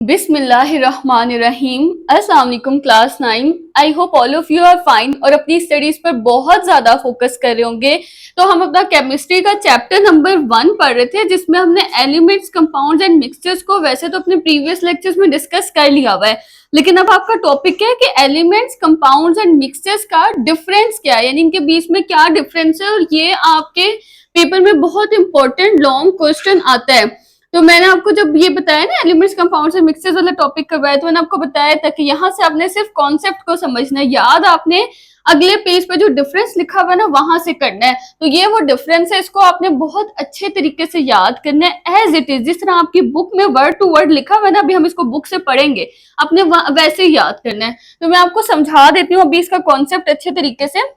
बिस्मिल्लाहिर्रहमानिर्रहीम। अस्सलाम वालेकुम class 9। I hope all of you are fine और अपनी स्टडीज पर बहुत ज्यादा फोकस कर रहे होंगे। तो हम अपना केमिस्ट्री का चैप्टर नंबर 1 पढ़ रहे थे, जिसमें हमने एलिमेंट्स, कंपाउंड्स एंड मिक्सचर्स को वैसे तो अपने प्रीवियस लेक्चर्स में डिस्कस कर लिया हुआ है, लेकिन अब आपका टॉपिक है कि एलिमेंट्स, कंपाउंड्स एंड मिक्सचर्स का डिफरेंस क्या है, यानी इनके बीच में क्या डिफरेंस है। और ये आपके पेपर में बहुत इंपॉर्टेंट लॉन्ग क्वेश्चन आता है। तो मैंने आपको जब ये बताया ना एलिमेंट्स, कंपाउंड्स और मिक्सचर्स वाला टॉपिक करवाया, तो मैंने आपको बताया था कि यहाँ से आपने सिर्फ कॉन्सेप्ट को समझना है, याद आपने अगले पेज पे जो डिफरेंस लिखा हुआ है ना वहां से करना है। तो ये वो डिफरेंस है, इसको आपने बहुत अच्छे तरीके से याद करना है एज इट इज, जिस तरह आपकी बुक में वर्ड टू वर्ड लिखा हुआ है ना, अभी हम इसको बुक से पढ़ेंगे, आपने वैसे ही याद करना है। तो मैं आपको समझा देती हूँ अभी इसका कॉन्सेप्ट अच्छे तरीके से।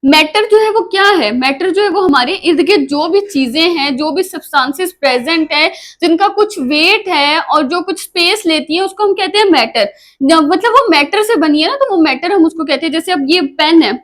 मैटर जो है वो क्या है? मैटर जो है वो हमारे इर्द गिर्द जो भी चीजें हैं, जो भी सब्सटेंसेस प्रेजेंट है, जिनका कुछ वेट है और जो कुछ स्पेस लेती है, उसको हम कहते हैं मैटर। मतलब वो मैटर से बनी है ना, तो वो मैटर हम उसको कहते हैं। जैसे अब ये पेन है,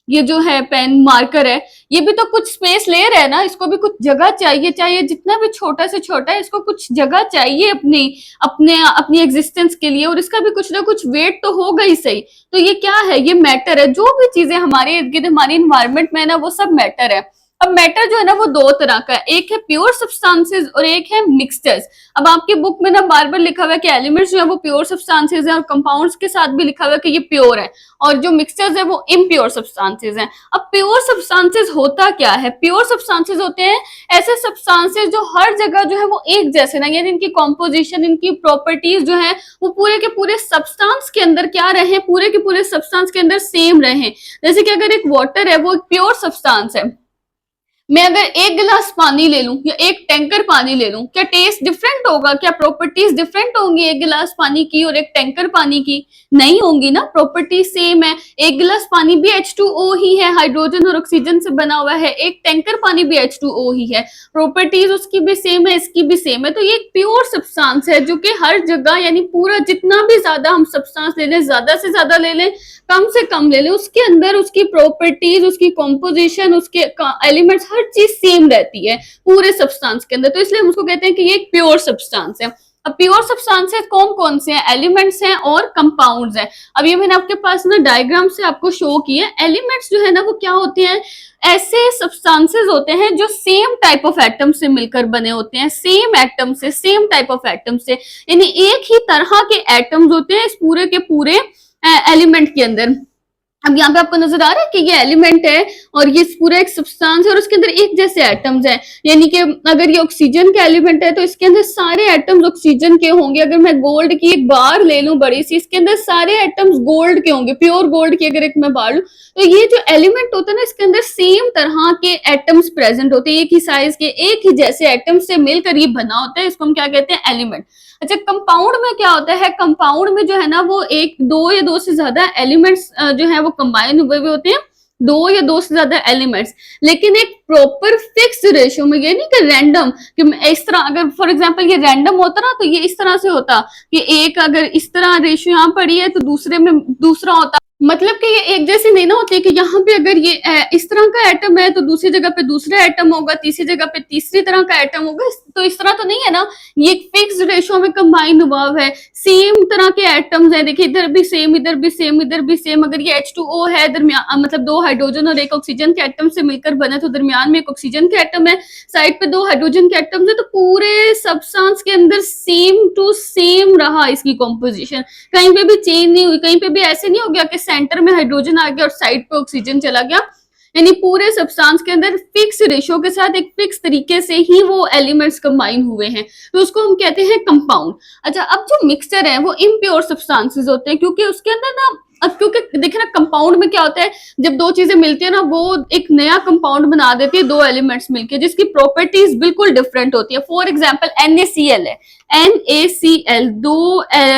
ये जो है पेन मार्कर है, ये भी तो कुछ स्पेस ले रहा है ना, इसको भी कुछ जगह चाहिए, चाहिए जितना भी छोटा से छोटा है, इसको कुछ जगह चाहिए अपनी अपने अपनी एग्जिस्टेंस के लिए, और इसका भी कुछ ना कुछ वेट तो होगा ही सही। तो ये क्या है? ये मैटर है। जो भी चीजें हमारे इर्द गिर्द हमारी इन्वायरमेंट में है ना, वो सब मैटर है। अब मैटर जो है ना वो दो तरह का है, एक है प्योर सब्सटेंसेस और एक है मिक्सचर्स। अब आपकी बुक में ना बार बार लिखा हुआ है कि एलिमेंट्स जो है वो प्योर सब्सटेंसेस है, और कंपाउंड्स के साथ भी लिखा हुआ है कि ये प्योर है, और जो मिक्सचर्स है वो इम्प्योर सब्सटेंसेस हैं। अब प्योर सब्सटेंसेस होता क्या है? प्योर सब्सटेंसेस होते हैं ऐसे सब्सटेंसेस जो हर जगह जो है वो एक जैसे ना, यानी इनकी कॉम्पोजिशन, इनकी प्रॉपर्टीज जो है वो पूरे के पूरे सब्सटेंस के अंदर क्या रहे, पूरे के पूरे सब्सटेंस के अंदर सेम रहे। जैसे कि अगर एक वाटर है, वो एक प्योर सब्सटेंस है, मैं अगर एक गिलास पानी ले लूं या एक टैंकर पानी ले लूं, क्या टेस्ट डिफरेंट होगा? क्या प्रॉपर्टीज डिफरेंट होंगी एक गिलास पानी की और एक टैंकर पानी की? नहीं होंगी ना, प्रॉपर्टी सेम है। एक गिलास पानी भी H2O ही है, हाइड्रोजन और ऑक्सीजन से बना हुआ है, एक टैंकर पानी भी H2O ही है, प्रॉपर्टीज उसकी भी सेम है, इसकी भी सेम है। तो ये एक प्योर सब्सटेंस है जो कि हर जगह, यानी पूरा जितना भी ज्यादा हम सब्सटेंस ले लें, ज्यादा से ज्यादा ले लें, कम से कम ले लें, उसके अंदर उसकी प्रॉपर्टीज, उसकी कॉम्पोजिशन, उसके एलिमेंट्स, हर चीज सेम रहती है पूरे सब्सटेंस के अंदर। तो इसलिए हम उसको कहते हैं कि ये एक प्योर सब्सटेंस है। अब प्योर सब्सटेंसेस कौन कौन से हैं? एलिमेंट्स हैं और कंपाउंड्स हैं। अब ये मैंने आपके पास ना डायग्राम से आपको शो किया। एलिमेंट्स जो है ना वो क्या होते हैं? ऐसे सब्सटेंसेस होते हैं जो सेम टाइप ऑफ एटम से मिलकर बने होते हैं, सेम एटम से, सेम टाइप ऑफ एटम से, यानी एक ही तरह के एटम्स होते हैं इस पूरे के पूरे एलिमेंट के अंदर। अब यहाँ पे आपको नजर आ रहा है कि ये एलिमेंट है और ये पूरा एक सब्सटेंस है और उसके अंदर एक जैसे एटम्स हैं। यानी कि अगर ये ऑक्सीजन का एलिमेंट है तो इसके अंदर सारे एटम्स ऑक्सीजन के होंगे। अगर मैं गोल्ड की एक बार ले लूं बड़ी सी, इसके अंदर सारे एटम्स गोल्ड के होंगे, प्योर गोल्ड की अगर एक मैं बार लूं, तो ये जो एलिमेंट होता है ना, इसके अंदर सेम तरह के एटम्स प्रेजेंट होते हैं, एक ही साइज के, एक ही जैसे एटम्स से मिलकर ये बना होता है। इसको हम क्या कहते हैं? एलिमेंट। अच्छा, कंपाउंड में क्या होता है? कंपाउंड में जो है ना वो एक, दो या दो से ज्यादा एलिमेंट्स जो है वो कंबाइन हुए हुए होते हैं, दो या दो से ज्यादा एलिमेंट्स, लेकिन एक प्रॉपर फिक्स रेशियो में। ये नहीं कि रैंडम, कि इस तरह, अगर फॉर एग्जांपल ये रैंडम होता ना तो ये इस तरह से होता कि एक अगर इस तरह रेशियो यहाँ पड़ी है तो दूसरे में दूसरा होता। मतलब कि ये एक जैसी नहीं ना होती कि यहाँ पे अगर ये इस तरह का एटम है तो दूसरी जगह पे दूसरा एटम होगा, तीसरी जगह पे तीसरी तरह का एटम होगा, तो इस तरह तो नहीं है ना। ये एक फिक्स रेशियो में कंबाइन हुआ है, सेम तरह के एटम्स हैं। देखिए इधर भी सेम, इधर भी सेम, इधर भी सेम। अगर ये H2O है, दरमियान मतलब दो हाइड्रोजन और एक ऑक्सीजन के एटम से मिलकर बने, तो दरमियान में एक ऑक्सीजन के एटम है, साइड पे दो हाइड्रोजन के एटम्स है, तो पूरे सब्सटेंस के अंदर सेम टू सेम रहा इसकी कॉम्पोजिशन, कहीं पे भी चेंज नहीं हुई। कहीं पे भी ऐसे नहीं हो गया कि सेंटर में हाइड्रोजन आ गया और साइड पे ऑक्सीजन चला गया। यानी पूरे सब्सटेंस के अंदर फिक्स रेशियो के साथ एक फिक्स तरीके से ही वो एलिमेंट्स कंबाइन हुए हैं, तो उसको हम कहते हैं कंपाउंड। अच्छा, अब जो मिक्सचर है वो इम्प्योर सब्सटेंसेस होते हैं, क्योंकि उसके अंदर ना, अब क्योंकि देखिए ना कंपाउंड में क्या होता है, जब दो चीजें मिलती है ना वो एक नया कंपाउंड बना देती है, दो एलिमेंट्स मिलके, जिसकी प्रॉपर्टीज बिल्कुल डिफरेंट होती है। फॉर एग्जांपल NaCl है, NaCl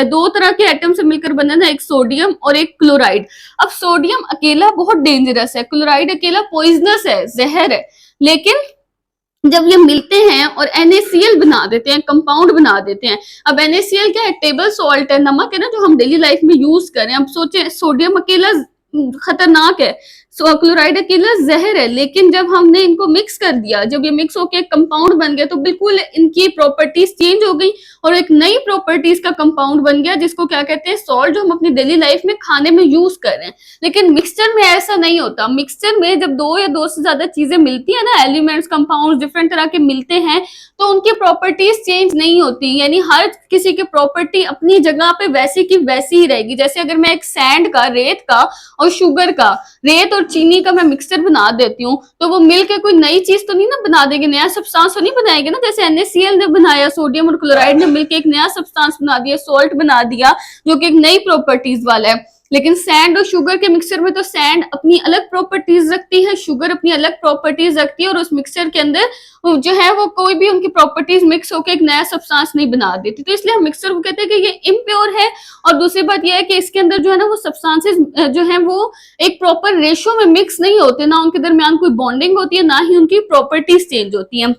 दो तरह के एटम से मिलकर बना ना, एक सोडियम और एक क्लोराइड। अब सोडियम अकेला बहुत डेंजरस है, क्लोराइड अकेला पॉइजनस है, जहर है, लेकिन जब ये मिलते हैं और NaCl बना देते हैं, कंपाउंड बना देते हैं। अब NaCl क्या है? टेबल सॉल्ट है, नमक है ना, जो हम डेली लाइफ में यूज करें। अब सोचे सोडियम अकेला खतरनाक है, सो क्लोराइड अकेला जहर है, लेकिन जब हमने इनको मिक्स कर दिया, जब ये मिक्स होकर एक कंपाउंड बन गया, तो बिल्कुल इनकी प्रॉपर्टीज चेंज हो गई और एक नई प्रॉपर्टीज का कंपाउंड बन गया, जिसको क्या कहते हैं, सॉल्ट, जो हम अपनी डेली लाइफ में खाने में यूज कर रहे हैं। लेकिन मिक्सचर में ऐसा नहीं होता। मिक्सचर में जब दो या दो से ज्यादा चीजें मिलती है ना, एलिमेंट्स, कंपाउंड डिफरेंट तरह के मिलते हैं, तो उनकी प्रॉपर्टीज चेंज नहीं होती, यानी हर किसी की प्रॉपर्टी अपनी जगह पे वैसी की वैसी ही रहेगी। जैसे अगर मैं एक सैंड का, रेत का और शुगर का, रेत और चीनी का मैं मिक्सचर बना देती हूँ, तो वो मिलके कोई नई चीज तो नहीं ना बना देगी, नया सब्सटेंस तो नहीं बनाएगी ना। जैसे NaCl ने बनाया, सोडियम और क्लोराइड ने मिलकर एक नया सब्सटेंस बना दिया, सॉल्ट बना दिया, जो कि एक नई प्रॉपर्टीज वाला है। लेकिन सैंड और शुगर के मिक्सचर में तो सैंड अपनी अलग प्रॉपर्टीज रखती है, शुगर अपनी अलग प्रॉपर्टीज रखती है, और उस मिक्सचर के अंदर जो है वो कोई भी उनकी प्रॉपर्टीज मिक्स होकर एक नया सब्सटेंस नहीं बना देती। तो इसलिए हम मिक्सचर को कहते हैं कि ये इम्प्योर है। और दूसरी बात यह है कि इसके अंदर जो है ना वो सब्सटेंसेस जो है वो एक प्रॉपर रेशियो में मिक्स नहीं होते, ना उनके दरमियान कोई बॉन्डिंग होती है, ना ही उनकी प्रॉपर्टीज चेंज होती है।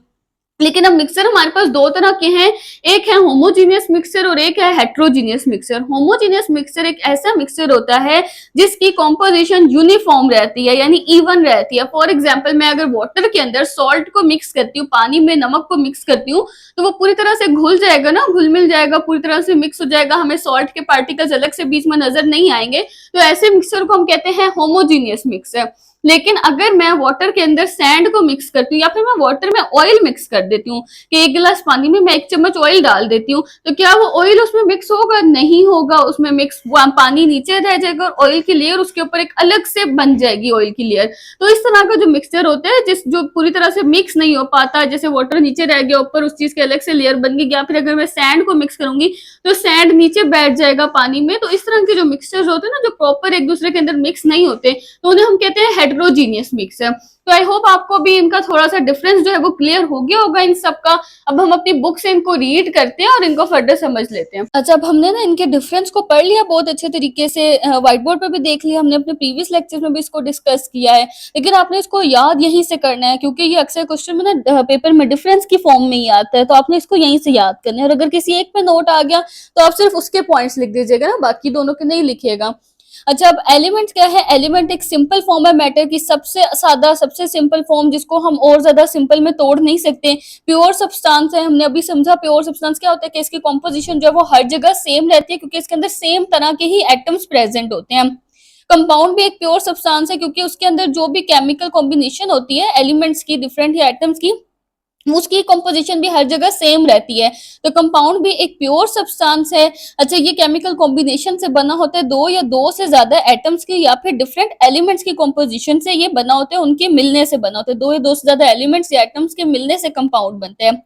लेकिन अब मिक्सर हमारे पास दो तरह के हैं, एक है होमोजीनियस मिक्सर और एक है हेट्रोजीनियस मिक्सर। होमोजीनियस मिक्सर एक ऐसा मिक्सर होता है जिसकी कॉम्पोजिशन यूनिफॉर्म रहती है, यानी इवन रहती है। फॉर एग्जांपल, मैं अगर वाटर के अंदर सॉल्ट को मिक्स करती हूँ, पानी में नमक को मिक्स करती हूँ, तो वो पूरी तरह से घुल जाएगा ना, घुल मिल जाएगा, पूरी तरह से मिक्स हो जाएगा, हमें सॉल्ट के पार्टिकल्स अलग से बीच में नजर नहीं आएंगे। तो ऐसे मिक्सर को हम कहते हैं होमोजीनियस मिक्सर। लेकिन अगर मैं वाटर के अंदर सैंड को मिक्स करती हूँ, या फिर मैं वाटर में ऑयल मिक्स कर देती हूँ कि एक गिलास पानी में मैं 1 चम्मच ऑयल डाल देती हूँ, तो क्या वो ऑयल उसमें मिक्स होगा? नहीं होगा। उसमें मिक्स पानी नीचे रह जाएगा और ऑयल की लेयर उसके ऊपर एक अलग से बन जाएगी, ऑयल की लेयर। तो इस तरह का जो मिक्सचर होता है, जिस जो पूरी तरह से मिक्स नहीं हो पाता, जैसे वाटर नीचे रह गया, ऊपर उस चीज के अलग से लेयर बन गई, या फिर अगर मैं सैंड को मिक्स करूंगी तो सैंड नीचे बैठ जाएगा पानी में। तो इस तरह के जो मिक्सचर्स होते हैं ना, जो प्रॉपर एक दूसरे के अंदर मिक्स नहीं होते, तो उन्हें हम कहते हैं हेट्रोजीनियस मिक्सर। तो आई होप आपको भी इनका थोड़ा सा डिफरेंस जो है वो क्लियर हो गया होगा इन सब का। अब हम अपनी बुक से इनको रीड करते हैं और इनको फर्दर समझ लेते हैं। अच्छा, अब हमने ना इनके डिफरेंस को पढ़ लिया बहुत अच्छे तरीके से, व्हाइट बोर्ड पर भी देख लिया, हमने अपने प्रीवियस लेक्चर में भी इसको डिस्कस किया है, लेकिन आपने इसको याद यहीं से करना है, क्योंकि ये अक्सर क्वेश्चन में ना पेपर में डिफरेंस की फॉर्म में ही आता है, तो आपने इसको यहीं से याद करना है। और अगर किसी एक पे नोट आ गया तो आप सिर्फ उसके पॉइंट्स लिख दीजिएगा ना, बाकी दोनों के नहीं लिखिएगा। अच्छा, अब एलिमेंट क्या है? एलिमेंट एक सिंपल फॉर्म है मैटर की, सबसे सादा, सबसे सिंपल फॉर्म, जिसको हम और ज्यादा सिंपल में तोड़ नहीं सकते। प्योर सब्सटेंस है, हमने अभी समझा प्योर सब्सटेंस क्या होता है, कि इसकी कॉम्पोजिशन जो है वो हर जगह सेम रहती है, क्योंकि इसके अंदर सेम तरह के ही एटम्स प्रेजेंट होते हैं। कंपाउंड भी एक प्योर सब्सटेंस है, क्योंकि उसके अंदर जो भी केमिकल कॉम्बिनेशन होती है एलिमेंट्स की, डिफरेंट या एटम्स की, उसकी कंपोजिशन भी हर जगह सेम रहती है। तो कंपाउंड भी एक प्योर सब्सटेंस है। अच्छा, ये केमिकल कॉम्बिनेशन से बना होता है, दो या दो से ज्यादा एटम्स की या फिर डिफरेंट एलिमेंट्स की कंपोजिशन से ये बना होता है, उनके मिलने से बना होता है। दो या दो से ज्यादा एलिमेंट्स या एटम्स के मिलने से कंपाउंड बनते हैं।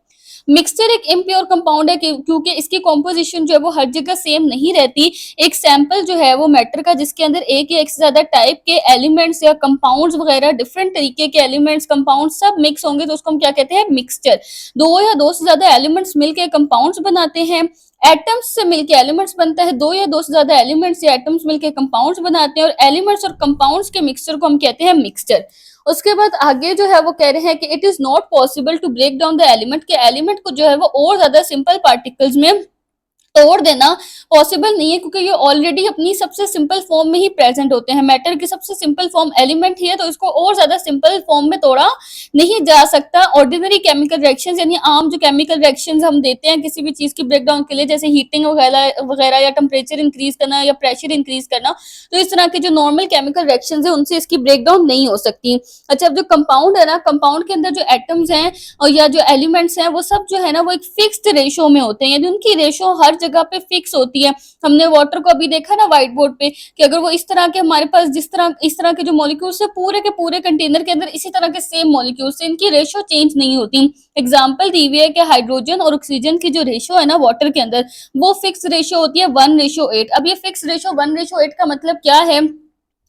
मिक्सचर एक इम्प्योर कंपाउंड है, क्योंकि इसकी कॉम्पोजिशन जो है वो हर जगह सेम नहीं रहती। एक सैंपल जो है वो मैटर का, जिसके अंदर एक या एक से ज्यादा टाइप के एलिमेंट्स या कंपाउंड्स वगैरह, डिफरेंट तरीके के एलिमेंट्स, कंपाउंड सब मिक्स होंगे, तो उसको हम क्या कहते हैं? मिक्सचर। दो या दो से ज्यादा एलिमेंट्स मिलकर कंपाउंड्स बनाते हैं। एटम्स से मिलकर एलिमेंट्स बनता है, दो या दो से ज्यादा एलिमेंट्स या एटम्स मिलकर कंपाउंड्स बनाते हैं, और एलिमेंट्स और कंपाउंड्स के मिक्सचर को हम कहते हैं मिक्सचर। उसके बाद आगे जो है वो कह रहे हैं कि it is not possible to break down the element, के एलिमेंट को जो है वो और ज्यादा सिंपल पार्टिकल्स में तोड़ देना पॉसिबल नहीं है, क्योंकि ये ऑलरेडी अपनी सबसे सिंपल फॉर्म में ही प्रेजेंट होते हैं। मैटर की सबसे सिंपल फॉर्म एलिमेंट ही है, तो इसको और ज्यादा सिंपल फॉर्म में तोड़ा नहीं जा सकता। ऑर्डिनरी केमिकल रिएक्शंस, यानी आम जो केमिकल रिएक्शंस हम देते हैं किसी भी चीज की ब्रेकडाउन के लिए, जैसे हीटिंग वगैरह वगैरह, या टेम्परेचर इंक्रीज करना या प्रेशर इंक्रीज करना, तो इस तरह के जो नॉर्मल केमिकल रिएक्शंस है उनसे इसकी ब्रेकडाउन नहीं हो सकती। अच्छा, अब जो कंपाउंड है ना, कंपाउंड के अंदर जो एटम्स हैं और या जो एलिमेंट्स हैं, वो सब जो है ना वो एक फिक्स्ड रेशो में होते हैं, यानी उनकी रेशो हर जगह पे फिक्स होती है। हमने वाटर को अभी देखा ना व्हाइट बोर्ड पे, कि अगर वो इस तरह के हमारे पास इस तरह के जो मॉलिक्यूल्स है पूरे के पूरे कंटेनर के अंदर इसी तरह के सेम मॉलिक्यूल्स से, इनकी रेशो चेंज नहीं होती। एग्जांपल दी हुई है कि हाइड्रोजन और ऑक्सीजन की जो रेशो है ना वाटर के अंदर, वो फिक्स रेशो होती है 1:8। अब ये फिक्स रेशो 1:8 का मतलब क्या है?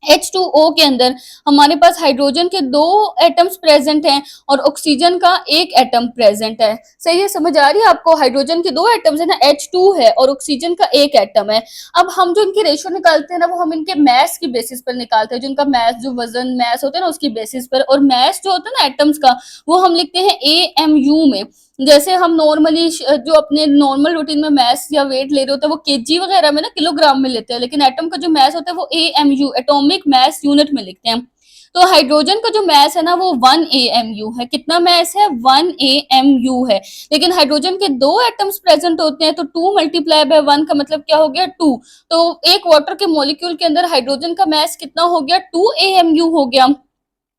H2O के अंदर हमारे पास हाइड्रोजन के 2 एटम्स प्रेजेंट हैं और ऑक्सीजन का 1 एटम प्रेजेंट है। सही है? समझ आ रही है आपको? हाइड्रोजन के 2 एटम्स है ना, H2 है, और ऑक्सीजन का 1 एटम है। अब हम जो इनकी रेशो निकालते हैं ना, वो हम इनके मैस की बेसिस पर निकालते हैं, जिनका मैस, जो वजन मैस होता है ना, उसकी बेसिस पर। और मैस जो होता है ना एटम्स का, वो हम लिखते हैं AMU में। जैसे हम नॉर्मली जो अपने नॉर्मल रूटीन में मैस या वेट ले रहे होते हैं वो केजी वगैरह में ना, किलोग्राम में लेते हैं, लेकिन एटम का जो मैस होता है वो AMU, एटॉमिक मैस यूनिट में लिखते हैं। तो हाइड्रोजन का जो मास है ना वो 1 AMU है। कितना मास है? 1 AMU है। लेकिन हाइड्रोजन के दो एटम्स प्रेजेंट होते हैं, तो 2 मल्टीप्लाई बाय 1 का मतलब क्या हो गया? 2। तो एक वाटर के मॉलिक्यूल के अंदर हाइड्रोजन का मास कितना हो गया? 2 AMU हो गया।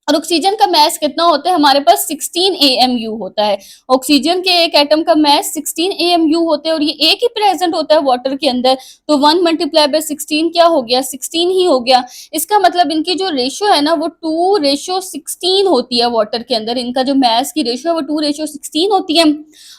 और ऑक्सीजन का मास कितना होता है हमारे पास? 16 AMU होता है। ऑक्सीजन के एक एटम का मास 16 AMU होते हैं और ये एक ही प्रेजेंट होता है वाटर के अंदर, तो 1 मल्टीप्लाई बाय 16 क्या हो गया? 16 ही हो गया। इसका मतलब इनकी जो रेशियो है ना वो 2:16 होती है वाटर के अंदर। इनका जो मास की रेशियो है वो 2:16 होती है।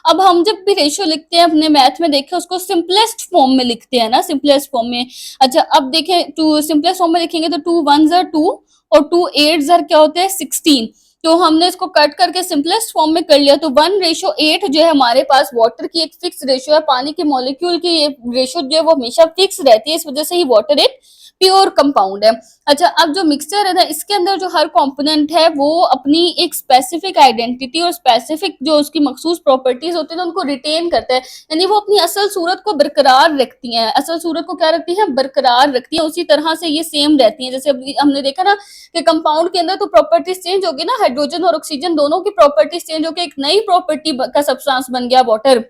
अब हम जब भी रेशियो लिखते हैं अपने मैथ में, देखें उसको सिंपलेस्ट फॉर्म में लिखते हैं ना, सिंपलेस्ट फॉर्म में। अच्छा, अब देखें टू सिंपलेस्ट फॉर्म में लिखेंगे तो 2 1 2 और 2 8 क्या होते हैं? 16। तो हमने इसको कट करके सिंपलेस्ट फॉर्म में कर लिया, तो 1:8 जो है हमारे पास वाटर की एक फिक्स रेशियो है। पानी के मॉलिक्यूल की ये रेशियो जो है वो हमेशा फिक्स रहती है, इस वजह से ही वाटर एक प्योर कंपाउंड है। अच्छा, अब जो मिक्सचर है ना, इसके अंदर जो हर कंपोनेंट है वो अपनी एक स्पेसिफिक आइडेंटिटी और स्पेसिफिक जो उसकी मखसूस प्रॉपर्टीज होती है उनको रिटेन करता है, यानी वो अपनी असल सूरत को बरकरार रखती हैं। असल सूरत को क्या रखती है? बरकरार रखती है। उसी तरह से ये सेम रहती है। जैसे अभी हमने देखा ना कि कंपाउंड के अंदर तो प्रॉपर्टीज चेंज होगी ना, हाइड्रोजन और ऑक्सीजन दोनों की प्रॉपर्टीज चेंज होकर एक नई प्रॉपर्टी का सब्सटेंस बन गया वाटर।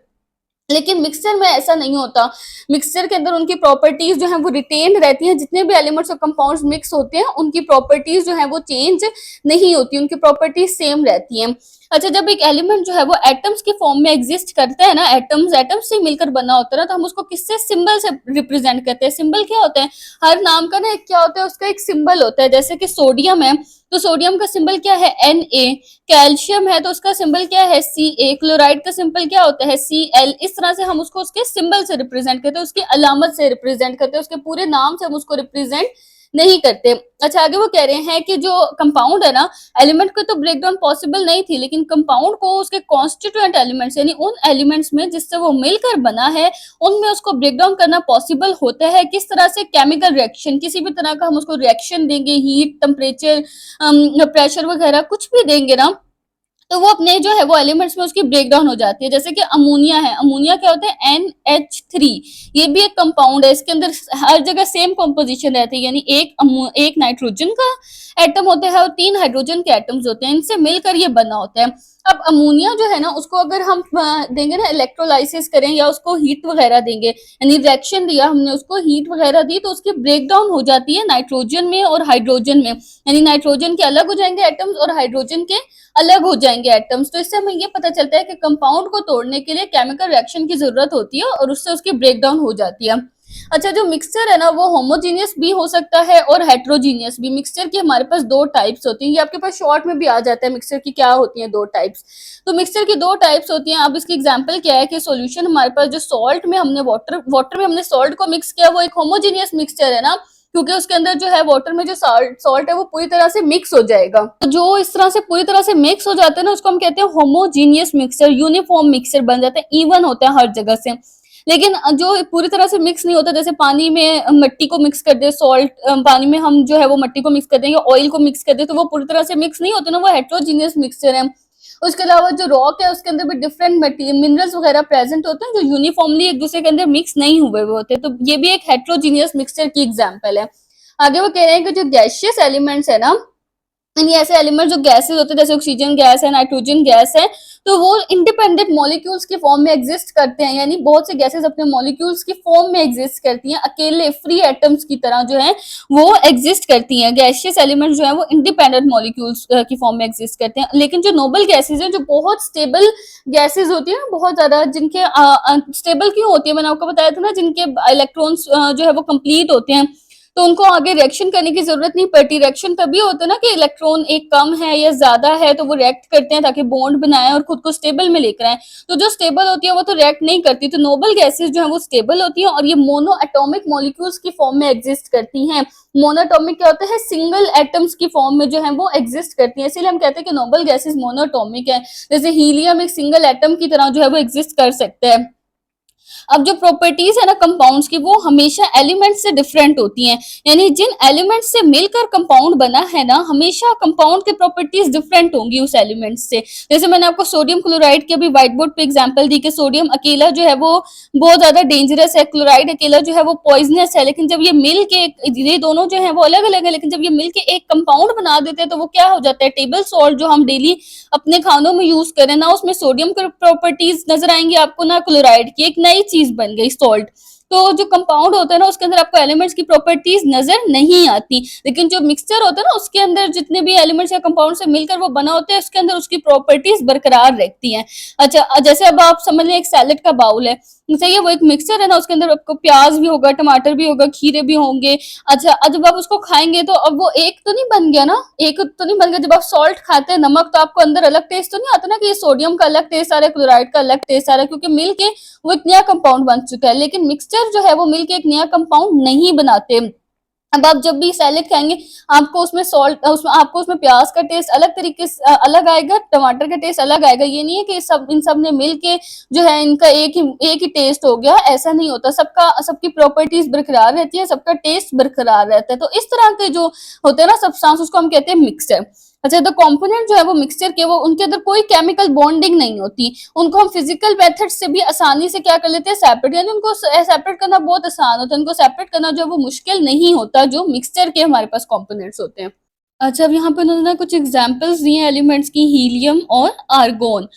लेकिन मिक्सचर में ऐसा नहीं होता। मिक्सचर के अंदर उनकी प्रॉपर्टीज जो है वो रिटेन रहती हैं। जितने भी एलिमेंट्स और कंपाउंड्स मिक्स होते हैं उनकी प्रॉपर्टीज जो है वो चेंज नहीं होती, उनकी प्रॉपर्टीज सेम रहती हैं। अच्छा, जब एक एलिमेंट जो है वो एटम्स के फॉर्म में एग्जिस्ट करता है ना, एटम्स से मिलकर बना होता है ना, तो हम उसको किससे? सिंबल से रिप्रेजेंट करते हैं। सिंबल क्या होता है? हर नाम का ना एक क्या होता है? उसका एक सिंबल होता है। जैसे कि सोडियम है तो सोडियम का सिंबल क्या है? Na। कैल्शियम है तो उसका सिंबल क्या है? Ca। क्लोराइड का सिंबल क्या होता है? Cl। इस तरह से हम उसको उसके सिंबल से रिप्रेजेंट करते हैं, उसकी अलामत से रिप्रेजेंट करते हैं, उसके पूरे नाम से हम उसको रिप्रेजेंट नहीं करते। अच्छा, आगे वो कह रहे हैं कि जो कंपाउंड है ना, एलिमेंट को तो ब्रेकडाउन पॉसिबल नहीं थी, लेकिन कंपाउंड को उसके कॉन्स्टिट्यूएंट एलिमेंट्स यानी उन एलिमेंट्स में जिससे वो मिलकर बना है उनमें उसको ब्रेकडाउन करना पॉसिबल होता है। किस तरह से? केमिकल रिएक्शन, किसी भी तरह का हम उसको रिएक्शन देंगे, हीट, टेम्परेचर, प्रेशर वगैरह कुछ भी देंगे ना, तो वो अपने जो है वो एलिमेंट्स में उसकी ब्रेक डाउन हो जाती है। जैसे कि अमोनिया है, अमोनिया क्या होता है? NH3। ये भी एक कंपाउंड है, इसके अंदर हर जगह सेम कॉम्पोजिशन रहती है, यानी एक नाइट्रोजन का एटम होता है और 3 हाइड्रोजन के एटम्स होते हैं, इनसे मिलकर ये बना होता है। अब अमोनिया जो है ना उसको अगर हम देंगे ना, इलेक्ट्रोलाइसिस करें या उसको हीट वगैरह देंगे, यानी रिएक्शन दिया हमने, उसको हीट वगैरह दी, तो उसकी ब्रेक डाउन हो जाती है नाइट्रोजन में और हाइड्रोजन में, यानी नाइट्रोजन के अलग हो जाएंगे एटम्स और हाइड्रोजन के अलग हो जाएंगे एटम्स। तो इससे हमें ये पता चलता है कि कंपाउंड को तोड़ने के लिए केमिकल रिएक्शन की जरूरत होती है और उससे उसकी ब्रेक डाउन हो जाती है। अच्छा, जो मिक्सचर है ना वो होमोजीनियस भी हो सकता है और हेट्रोजीनियस भी। मिक्सचर की हमारे पास 2 टाइप्स होती हैं, ये आपके पास शॉर्ट में भी आ जाता है मिक्सचर की क्या होती हैं 2 टाइप्स। तो मिक्सचर की 2 टाइप्स होती हैं। अब इसकी एग्जांपल क्या है कि सॉल्यूशन हमारे पास जो सॉल्ट में हमने वाटर में हमने सॉल्ट को मिक्स किया वो एक होमोजीनियस मिक्सचर है ना, क्योंकि उसके अंदर जो है वाटर में जो सॉल्ट है वो पूरी तरह से मिक्स हो जाएगा। तो जो इस तरह से पूरी तरह से मिक्स हो जाता है ना उसको हम कहते हैं होमोजीनियस मिक्सचर, यूनिफॉर्म मिक्सचर बन जाता है, इवन होता है हर जगह से। लेकिन जो पूरी तरह से मिक्स नहीं होता, जैसे पानी में मिट्टी को मिक्स कर दे, सॉल्ट पानी में हम जो है वो मिट्टी को मिक्स कर दें या ऑयल को मिक्स कर दे, तो वो पूरी तरह से मिक्स नहीं होते ना, वो हेट्रोजीनियस मिक्सचर है। उसके अलावा जो रॉक है उसके अंदर भी डिफरेंट मिनरल्स वगैरह प्रेजेंट होते हैं जो यूनिफॉर्मली एक दूसरे के अंदर मिक्स नहीं हुए हुए होते, तो ये भी एक हेट्रोजीनियस मिक्सचर की एग्जांपल है। आगे वो कह रहे हैं कि जो गैसियस एलिमेंट्स है ना, यानी ऐसे एलिमेंट जो गैसेस होते हैं जैसे ऑक्सीजन गैस है, नाइट्रोजन गैस है, तो वो इंडिपेंडेंट मॉलिक्यूल्स के फॉर्म में एग्जिस्ट करते हैं, यानी बहुत से गैसेस अपने मॉलिक्यूल्स की फॉर्म में एग्जिस्ट करती हैं, अकेले फ्री एटम्स की तरह जो है वो एग्जिस्ट करती हैं। गैसियस एलिमेंट जो है वो इंडिपेंडेंट मॉलिक्यूल्स की फॉर्म में एग्जिस्ट करते हैं। लेकिन जो नोबल गैसेज हैं, जो बहुत स्टेबल गैसेज होती है ना, बहुत ज्यादा, जिनके स्टेबल क्यों होती है, मैंने आपको बताया था ना, जिनके इलेक्ट्रॉन्स जो है वो कंप्लीट होते हैं, तो उनको आगे रिएक्शन करने की जरूरत नहीं पड़ती। रिएक्शन तभी होता है ना कि इलेक्ट्रॉन एक कम है या ज्यादा है, तो वो रिएक्ट करते हैं ताकि बॉन्ड बनाए और खुद को स्टेबल में लेकर आए। तो जो स्टेबल होती है वो तो रिएक्ट नहीं करती। तो नोबल गैसेस जो है वो स्टेबल होती है और ये मोनो एटॉमिक मॉलिक्यूल्स की फॉर्म में एग्जिस्ट करती हैं। मोनोटॉमिक क्या होता है? सिंगल एटम्स की फॉर्म में जो है वो एग्जिस्ट करती है, इसीलिए हम कहते हैं कि नोबल गैसेस मोनोटॉमिक है। जैसे हीलियम एक सिंगल एटम की तरह जो है वो एग्जिस्ट कर सकता है। अब जो प्रॉपर्टीज है ना कंपाउंड्स की, वो हमेशा एलिमेंट से डिफरेंट होती हैं, यानी जिन एलिमेंट से मिलकर कंपाउंड बना है ना, हमेशा कंपाउंड की प्रॉपर्टीज डिफरेंट होंगी उस एलिमेंट से। जैसे मैंने आपको सोडियम क्लोराइड के भी व्हाइट बोर्ड पे एग्जांपल दी कि सोडियम अकेला जो है वो बहुत ज्यादा डेंजरस है, क्लोराइड अकेला जो है वो पॉइजनस है, लेकिन जब ये मिल के, ये दोनों जो है वो अलग अलग है, लेकिन जब ये मिल के एक कंपाउंड बना देते हैं तो वो क्या हो जाता है, टेबल सॉल्ट जो हम डेली अपने खानों में यूज करें ना, उसमें सोडियम की प्रॉपर्टीज नजर आएंगी आपको ना क्लोराइड की, एक नई चीज बन गई सॉल्ट। तो जो कंपाउंड होता है ना उसके अंदर आपको एलिमेंट्स की प्रॉपर्टीज नजर नहीं आती, लेकिन जो मिक्सचर होता है ना उसके अंदर जितने भी एलिमेंट्स या कंपाउंड से मिलकर वो बना होता है उसके अंदर उसकी प्रॉपर्टीज बरकरार रहती हैं। अच्छा, जैसे अब आप समझ लें एक सैलेड का बाउल है, सही है, वो एक मिक्सचर है ना, उसके अंदर आपको प्याज भी होगा, टमाटर भी होगा, खीरे भी होंगे। अच्छा, जब आप उसको खाएंगे तो अब वो एक तो नहीं बन गया ना, एक तो नहीं बन गया। जब आप सॉल्ट खाते हैं, नमक, तो आपको अंदर अलग टेस्ट तो नहीं आता ना कि ये सोडियम का अलग टेस्ट आ रहा है, क्लोराइड का अलग टेस्ट आ रहा है, क्योंकि मिलके वो एक नया कंपाउंड बन चुका है। लेकिन मिक्सचर जो है वो मिलके एक नया कंपाउंड नहीं बनाते। अब आप जब भी सैलेड खाएंगे, आपको उसमें सॉल्ट, उसमें आपको उसमें प्याज का टेस्ट अलग तरीके से अलग आएगा, टमाटर का टेस्ट अलग आएगा। ये नहीं है कि सब इन सब ने मिल के जो है इनका एक ही टेस्ट हो गया, ऐसा नहीं होता। सबका, सबकी प्रॉपर्टीज बरकरार रहती है, सबका टेस्ट बरकरार रहता है। तो इस तरह के जो होते हैं ना सब्सटेंस, उसको हम कहते हैं मिक्सचर। अच्छा, तो कंपोनेंट जो है वो मिक्सचर के, वो उनके अंदर कोई केमिकल बॉन्डिंग नहीं होती, उनको हम फिजिकल मेथड से भी आसानी से क्या कर लेते हैं, सेपरेट, यानी उनको सेपरेट करना बहुत आसान होता है, उनको सेपरेट करना जो है वो मुश्किल नहीं होता, जो मिक्सचर के हमारे पास कंपोनेंट्स होते हैं। अच्छा, अब यहाँ पे उन्होंने कुछ एग्जांपल्स दिए एलिमेंट्स की, हीलियम और आर्गोन।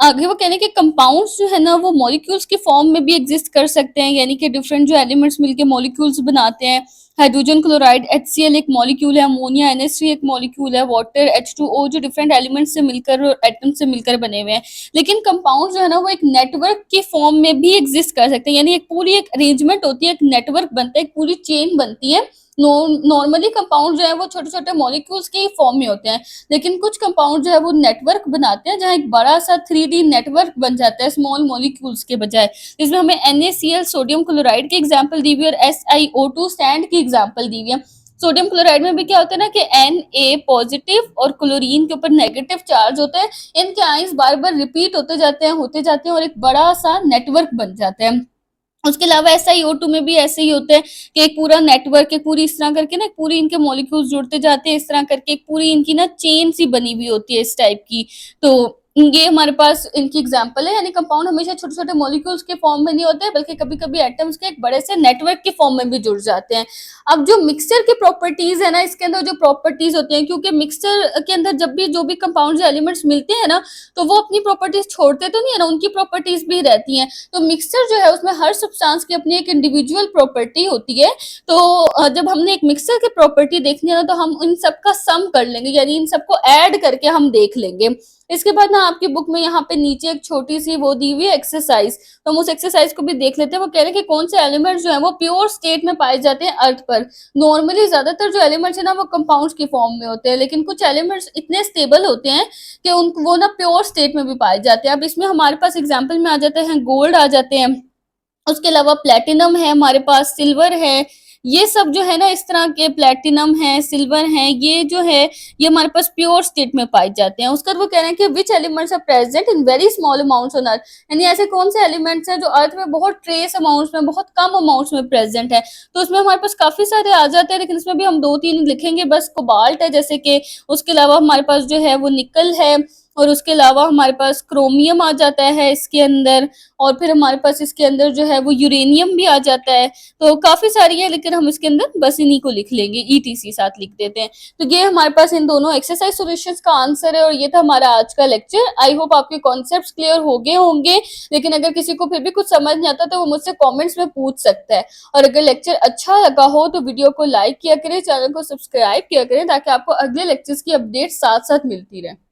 आगे वो कह रहे हैं कि कंपाउंड्स जो है ना वो मॉलिक्यूल्स के फॉर्म में भी एग्जिस्ट कर सकते हैं, यानी कि डिफरेंट जो एलिमेंट्स मिलके मॉलिक्यूल्स बनाते हैं। हाइड्रोजन क्लोराइड HCl एक मॉलिक्यूल है, अमोनिया NH3 एक मॉलिक्यूल है, वाटर H2O जो डिफरेंट एलिमेंट्स से मिलकर, एटम से मिलकर बने हुए हैं। लेकिन कंपाउंड जो है ना वो एक नेटवर्क के फॉर्म में भी एग्जिस्ट कर सकते हैं, यानी एक पूरी एक अरेंजमेंट होती है, एक नेटवर्क बनता है, एक पूरी चेन बनती है। नॉर्मली कंपाउंड जो है वो छोटे छोटे मॉलिक्यूल्स के ही फॉर्म में होते हैं, लेकिन कुछ कंपाउंड जो है वो नेटवर्क बनाते हैं, जहाँ एक बड़ा सा 3D नेटवर्क बन जाता है स्मॉल मॉलिक्यूल्स के बजाय। इसमें हमें NaCl सोडियम क्लोराइड की एग्जांपल दी हुई है और SiO2 सैंड की एग्जांपल दी हुई है। सोडियम क्लोराइड में भी क्या होता है ना कि Na पॉजिटिव और क्लोरीन के ऊपर नेगेटिव चार्ज होता है, इनके आयंस बार बार रिपीट होते जाते हैं और एक बड़ा सा नेटवर्क बन जाता है। उसके अलावा SiO2 में भी ऐसे ही होता है कि एक पूरा नेटवर्क, एक पूरी इस तरह करके ना, पूरी इनके मॉलिक्यूल्स जुड़ते जाते हैं, इस तरह करके एक पूरी इनकी ना चेन सी बनी हुई होती है इस टाइप की। तो ये हमारे पास इनकी एग्जांपल है, यानी कंपाउंड हमेशा छोटे छोटे मॉलिक्यूल्स के फॉर्म में नहीं होते हैं, बल्कि कभी कभी एटम्स के एक बड़े से नेटवर्क के फॉर्म में भी जुड़ जाते हैं। अब जो मिक्सचर की प्रॉपर्टीज है ना, इसके अंदर जो प्रॉपर्टीज होती हैं, क्योंकि मिक्सचर के अंदर जब भी जो भी कंपाउंड एलिमेंट्स मिलते हैं ना, तो वो अपनी प्रॉपर्टीज छोड़ते तो नहीं है ना, उनकी प्रॉपर्टीज भी रहती हैं। तो मिक्सचर जो है उसमें हर सब्सटेंस की अपनी एक इंडिविजुअल प्रॉपर्टी होती है। तो जब हमने एक मिक्सचर की प्रॉपर्टी देखनी है ना, तो हम इन सबका सम कर लेंगे, यानी इन सबको ऐड करके हम देख लेंगे। इसके बाद ना आपकी बुक में यहाँ पे नीचे एक छोटी सी वो दी हुई है एक्सरसाइज, तो हम उस एक्सरसाइज को भी देख लेते हैं। वो कह रहे हैं कि कौन से एलिमेंट्स जो है वो प्योर स्टेट में पाए जाते हैं अर्थ पर। नॉर्मली ज्यादातर जो एलिमेंट्स है ना वो कंपाउंड्स की फॉर्म में होते हैं, लेकिन कुछ एलिमेंट्स इतने स्टेबल होते हैं कि उन वो ना प्योर स्टेट में भी पाए जाते हैं। अब इसमें हमारे पास एग्जाम्पल में आ जाते हैं गोल्ड आ जाते हैं, उसके अलावा प्लेटिनम है हमारे पास, सिल्वर है, ये सब जो है ना इस तरह के प्लेटिनम है, सिल्वर है, ये जो है ये हमारे पास प्योर स्टेट में पाए जाते हैं। उसका वो कह रहे हैं कि which elements are present in very small amounts on earth, यानी ऐसे कौन से एलिमेंट्स हैं जो अर्थ में बहुत ट्रेस अमाउंट्स में, बहुत कम अमाउंट्स में प्रेजेंट है। तो उसमें हमारे पास काफी सारे आ जाते हैं, लेकिन इसमें भी हम 2-3 लिखेंगे बस। कोबाल्ट है जैसे कि, उसके अलावा हमारे पास जो है वो निकल है, और उसके अलावा हमारे पास क्रोमियम आ जाता है इसके अंदर, और फिर हमारे पास इसके अंदर जो है वो यूरेनियम भी आ जाता है। तो काफी सारी है, लेकिन हम इसके अंदर बस इन्हीं को लिख लेंगे, ETC साथ लिख देते हैं। तो ये हमारे पास इन दोनों एक्सरसाइज सॉल्यूशंस का आंसर है, और ये था हमारा आज का लेक्चर। आई होप आपके कॉन्सेप्ट्स क्लियर हो गए होंगे, लेकिन अगर किसी को फिर भी कुछ समझ नहीं आता तो वो मुझसे कॉमेंट्स में पूछ सकता है। और अगर लेक्चर अच्छा लगा हो तो वीडियो को लाइक किया करें, चैनल को सब्सक्राइब किया करें, ताकि आपको अगले लेक्चर्स की अपडेट साथ साथ मिलती रहे।